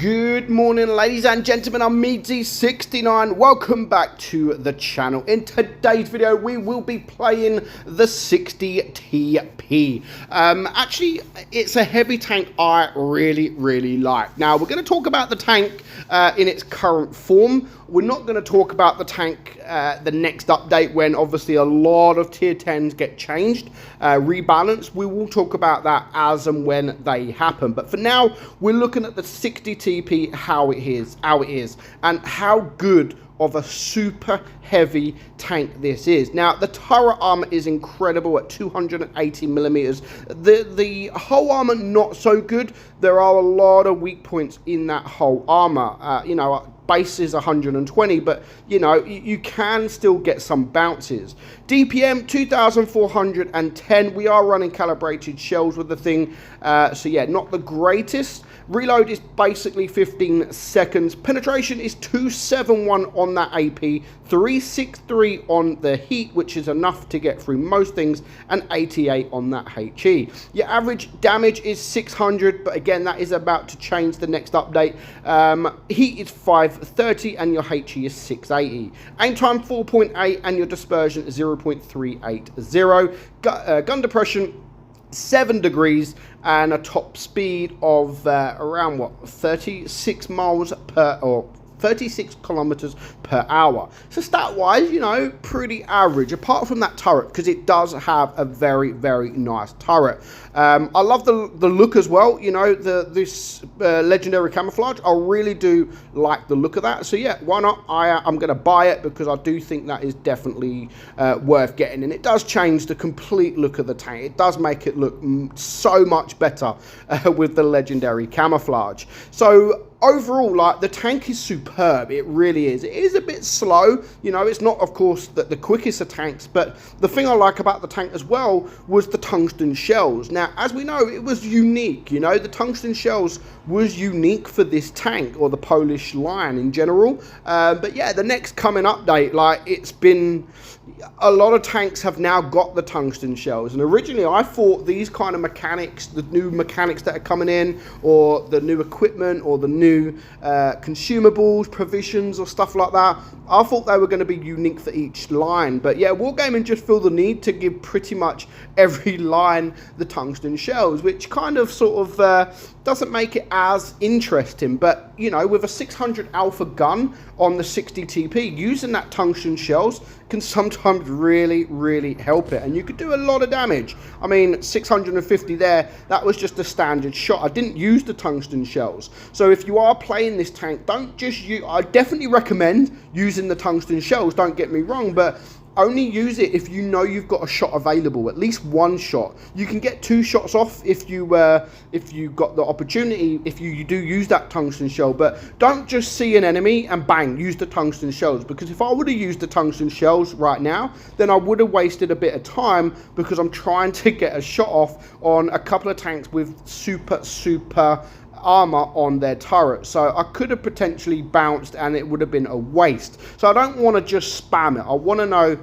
Good morning, ladies and gentlemen. I'm meadsyreplays. Welcome back to the channel. In today's video, we will be playing the 60TP. Actually, it's a heavy tank I really like. Now, we're going to talk about the tank in its current form. We're not going to talk about the tank the next update when obviously a lot of tier 10s get changed, rebalanced. We will talk about that as and when they happen. But for now, we're looking at the 60TP, how it is, and how good of a super heavy tank this is. Now, the turret armor is incredible at 280 millimeters. The whole armor, not so good. There are a lot of weak points in that whole armor. You know, base is 120, but you know, you can still get some bounces. DPM 2410. We are running calibrated shells with the thing, so yeah, not the greatest. Reload is basically 15 seconds. Penetration is 271 on that AP, 363 on the heat, which is enough to get through most things, and 88 on that HE. Your average damage is 600, but again, that is about to change the next update. Heat is 530 and your HE is 680. Aim time 4.8 and your dispersion is 0.380. Gun depression 7 degrees and a top speed of around what, 36 miles per, or 36 kilometers per hour. So stat wise, you know, pretty average, apart from that turret, because it does have a very nice turret. I love the look as well, you know, this legendary camouflage. I really do like the look of that. So yeah, why not? I'm going to buy it because I do think that is definitely worth getting, and it does change the complete look of the tank. It does make it look so much better with the legendary camouflage. So overall, like, the tank is superb. It really is. It is a bit slow, you know. It's not, of course, the quickest of tanks, but the thing I like about the tank as well was the tungsten shells. Now, as we know, it was unique, you know. The tungsten shells was unique for this tank, or the Polish line in general. But yeah, the next coming update, like, it's been, a lot of tanks have now got the tungsten shells, and originally I thought these kind of mechanics, the new mechanics that are coming in, or the new equipment, or the new consumables, provisions, or stuff like that, I thought they were going to be unique for each line. But yeah, Wargaming just feel the need to give pretty much every line the tungsten shells, which kind of sort of doesn't make it as interesting. But you know, with a 600 alpha gun on the 60TP, using that tungsten shells can sometimes really help it, and you could do a lot of damage. I mean, 650 there, that was just a standard shot. I didn't use the tungsten shells. So if you are playing this tank, don't just use, I definitely recommend using the tungsten shells, don't get me wrong, but only use it if you know you've got a shot available, at least one shot. You can get 2 shots off if you got the opportunity, if you do use that tungsten shell. But don't just see an enemy and bang, use the tungsten shells, because if I would have used the tungsten shells right now, then I would have wasted a bit of time, because I'm trying to get a shot off on a couple of tanks with super armor on their turret. So I could have potentially bounced and it would have been a waste. So I don't want to just spam it. I want to know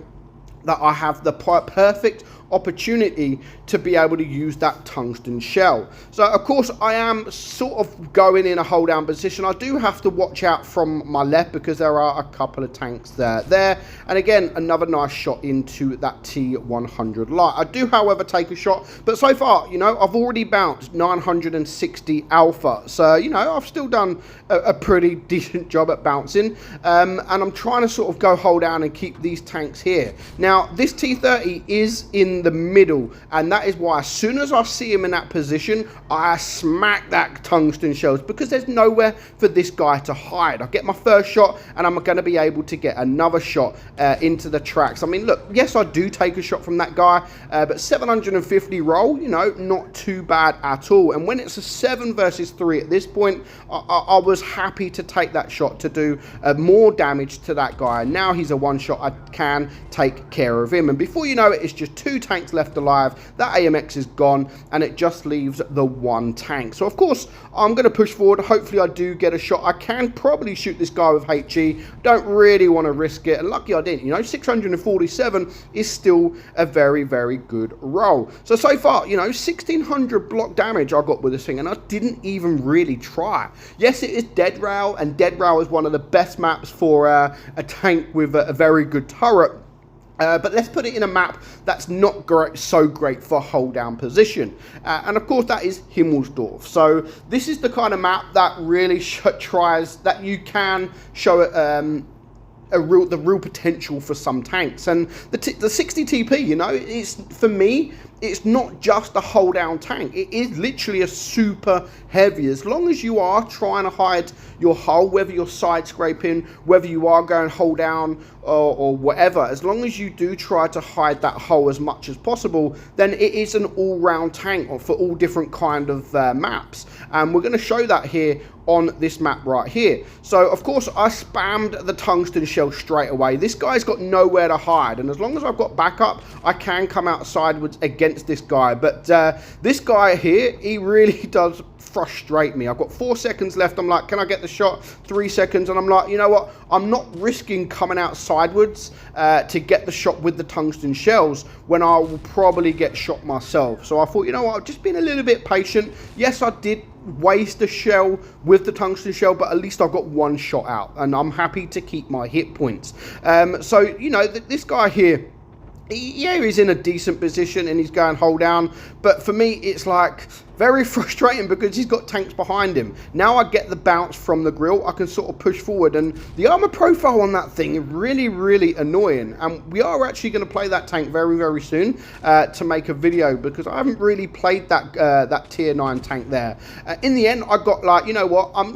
that I have the perfect opportunity to be able to use that tungsten shell. So of course I am sort of going in a hold down position. I do have to watch out from my left because there are a couple of tanks there, and again, another nice shot into that T100 light. I do, however, take a shot, but so far, you know, I've already bounced 960 alpha, so you know, I've still done a pretty decent job at bouncing, and I'm trying to sort of go hold down and keep these tanks here. Now, this T30 is in the middle, and that is why as soon as I see him in that position, I smack that tungsten shells, because there's nowhere for this guy to hide. I get my first shot and I'm going to be able to get another shot into the tracks. I mean, look, yes, I do take a shot from that guy, but 750 roll, you know, not too bad at all. And when it's a 7 versus 3 at this point, I was happy to take that shot to do more damage to that guy. And now he's a one shot, I can take care of him, and before you know it, it's just 2 tanks left alive. That AMX is gone, and it just leaves the 1 tank. So of course I'm going to push forward. Hopefully I do get a shot. I can probably shoot this guy with HE. Don't really want to risk it, and lucky I didn't. You know, 647 is still a very, very good roll. So far, you know, 1600 block damage I got with this thing, and I didn't even really try. Yes, it is Dead Rail, and Dead Rail is one of the best maps for a tank with a very good turret. But let's put it in a map that's not so great for hold down position. And of course that is Himmelsdorf. So this is the kind of map that really tries that you can show the real potential for some tanks. And the 60 TP, you know, it's, for me, it's not just a hold down tank. It is literally a super heavy. As long as you are trying to hide your hull, whether you're side scraping, whether you are going hold down or whatever, as long as you do try to hide that hull as much as possible, then it is an all-round tank for all different kind of maps. And we're going to show that here on this map right here. So of course I spammed the tungsten shell straight away. This guy's got nowhere to hide, and as long as I've got backup, I can come out sideways against this guy. But this guy here, he really does frustrate me. I've got 4 seconds left. I'm like, can I get the shot? 3 seconds, and I'm like, you know what, I'm not risking coming out sideways to get the shot with the tungsten shells when I will probably get shot myself. So I thought, you know what, I've just been a little bit patient. Yes, I did waste a shell with the tungsten shell, but at least I got 1 shot out, and I'm happy to keep my hit points. So you know, this guy here, yeah, he's in a decent position and he's going hold down, but for me it's like very frustrating because he's got tanks behind him. Now I get the bounce from the grill, I can sort of push forward, and the armor profile on that thing is really, really annoying. And we are actually going to play that tank very, very soon to make a video, because I haven't really played that that tier 9 tank there. In the end, I got like, you know what, I'm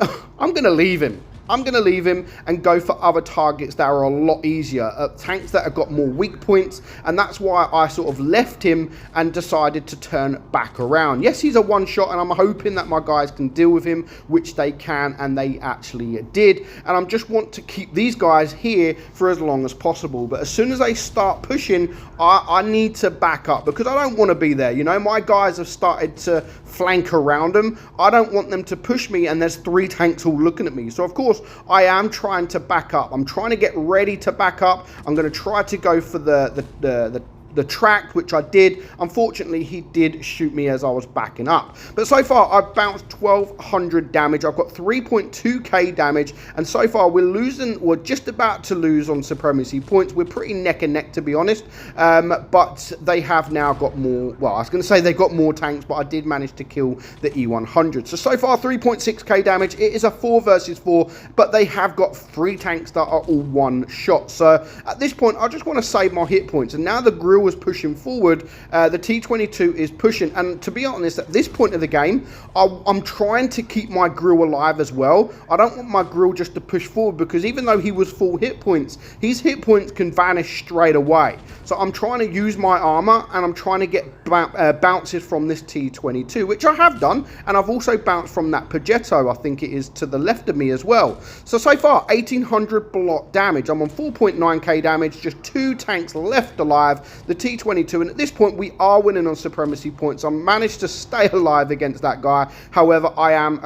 going to leave him. I'm going to leave him and go for other targets that are a lot easier, tanks that have got more weak points, and that's why I sort of left him and decided to turn back around. Yes, he's a 1-shot, and I'm hoping that my guys can deal with him, which they can, and they actually did. And I just want to keep these guys here for as long as possible. But as soon as they start pushing, I need to back up, because I don't want to be there. You know, my guys have started to flank around them. I don't want them to push me and there's 3 tanks all looking at me. So of course I am trying to back up. I'm trying to get ready to back up. I'm going to try to go for the track, which I did. Unfortunately, he did shoot me as I was backing up. But so far, I've bounced 1200 damage. I've got 3.2k damage, and so far we're losing, we're just about to lose on supremacy points. We're pretty neck and neck, to be honest. But they have now got more, well, I was going to say they got more tanks, but I did manage to kill the E100. So far, 3.6k damage. It is a 4 versus 4, but they have got 3 tanks that are all 1 shot. So at this point, I just want to save my hit points. And now the grill was pushing forward, the T22 is pushing, and to be honest, at this point of the game, I'm trying to keep my grill alive as well. I don't want my grill just to push forward, because even though he was full hit points, his hit points can vanish straight away. So I'm trying to use my armor, and I'm trying to get bounces from this T22, which I have done, and I've also bounced from that Progetto, I think it is, to the left of me as well. So far, 1800 block damage. I'm on 4.9k damage, just 2 tanks left alive. The T22, and at this point we are winning on supremacy points. I managed to stay alive against that guy. However, I am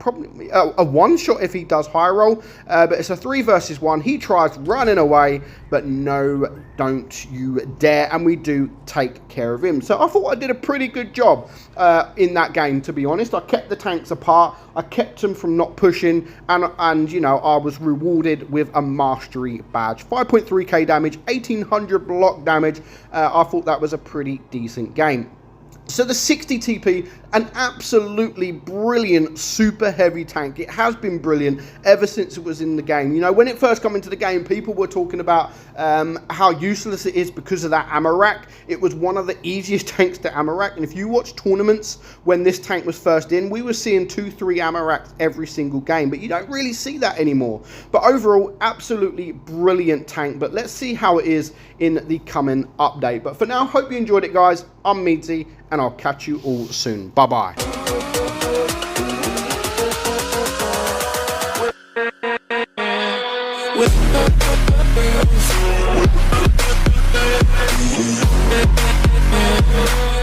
probably a 1-shot if he does high roll, but it's a 3 versus 1. He tries running away, but no, don't you dare, and we do take care of him. So I thought I did a pretty good job in that game, to be honest. I kept the tanks apart, I kept them from not pushing, and you know, I was rewarded with a mastery badge. 5.3k damage, 1800 block damage. I thought that was a pretty decent game. So the 60 TP, an absolutely brilliant, super heavy tank. It has been brilliant ever since it was in the game. You know, when it first came into the game, people were talking about how useless it is because of that ammo rack. It was one of the easiest tanks to ammo rack. And if you watch tournaments when this tank was first in, we were seeing 2-3 ammo racks every single game. But you don't really see that anymore. But overall, absolutely brilliant tank. But let's see how it is in the coming update. But for now, hope you enjoyed it, guys. I'm Meadsy, and I'll catch you all soon. Bye-bye. We'll be right back.